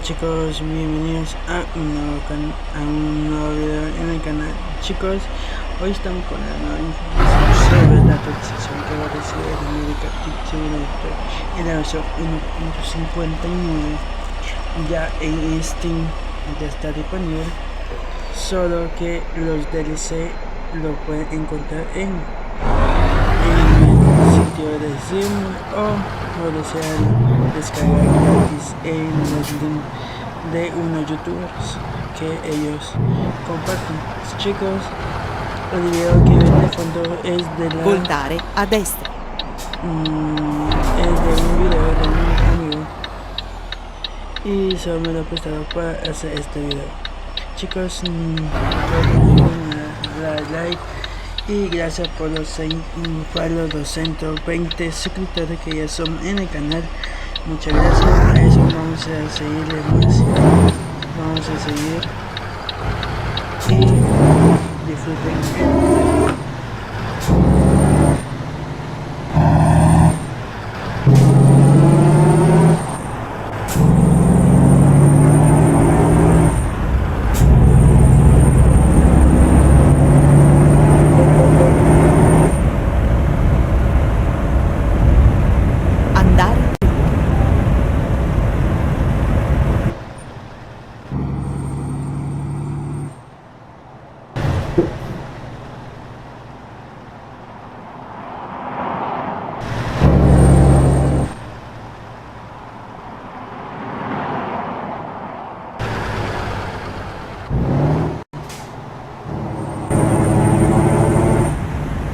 Hola chicos, bienvenidos a un nuevo video en el canal. Chicos, hoy estamos con la nueva información sobre la actualización que va a recibir América Picture en la versión 1.59. Ya en Steam ya está disponible, solo que los DLC lo pueden encontrar en el sitio de Steam o desean descargar gratis en los links de unos youtubers que ellos comparten. Chicos, el video que ven de fondo es de la voltare a destra. Es de un video de un amigo y solo me lo he prestado para hacer este video. Chicos, like y gracias por los 220 suscriptores que ya son en el canal. Muchas gracias. A eso vamos a seguirle más. Vamos a seguir y disfruten el video.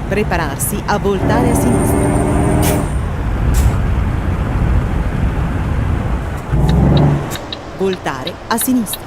Prepararsi a voltare a sinistra. Voltare a sinistra.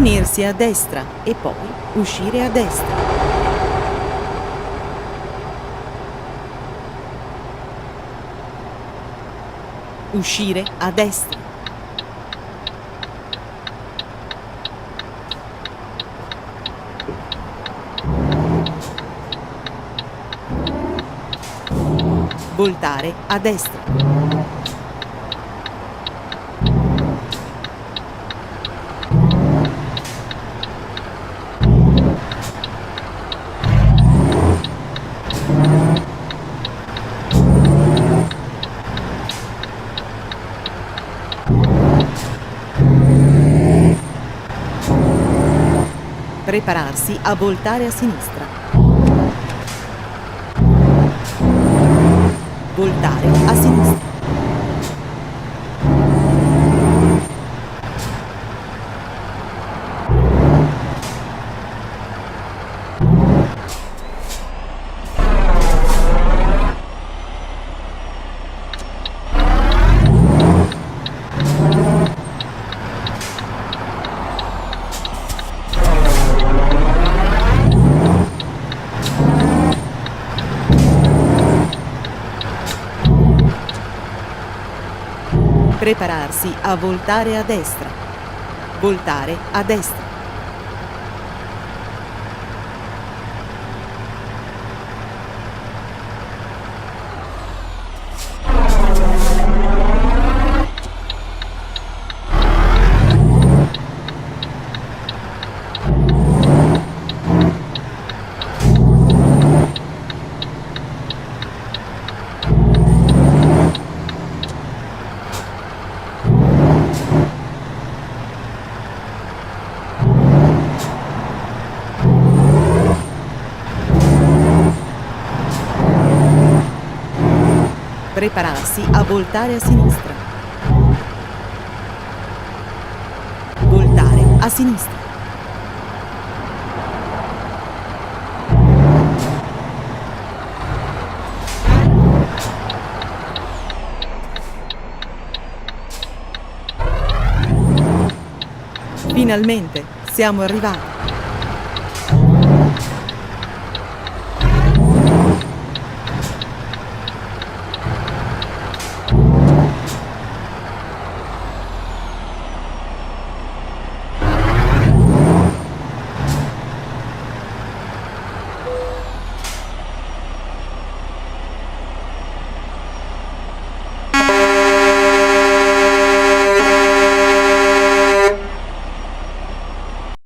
Tenersi a destra e poi uscire a destra. Uscire a destra. Voltare a destra. Prepararsi a voltare a sinistra. Voltare a sinistra. Prepararsi a voltare a destra. Voltare a destra. Prepararsi a voltare a sinistra. Voltare a sinistra. Finalmente siamo arrivati.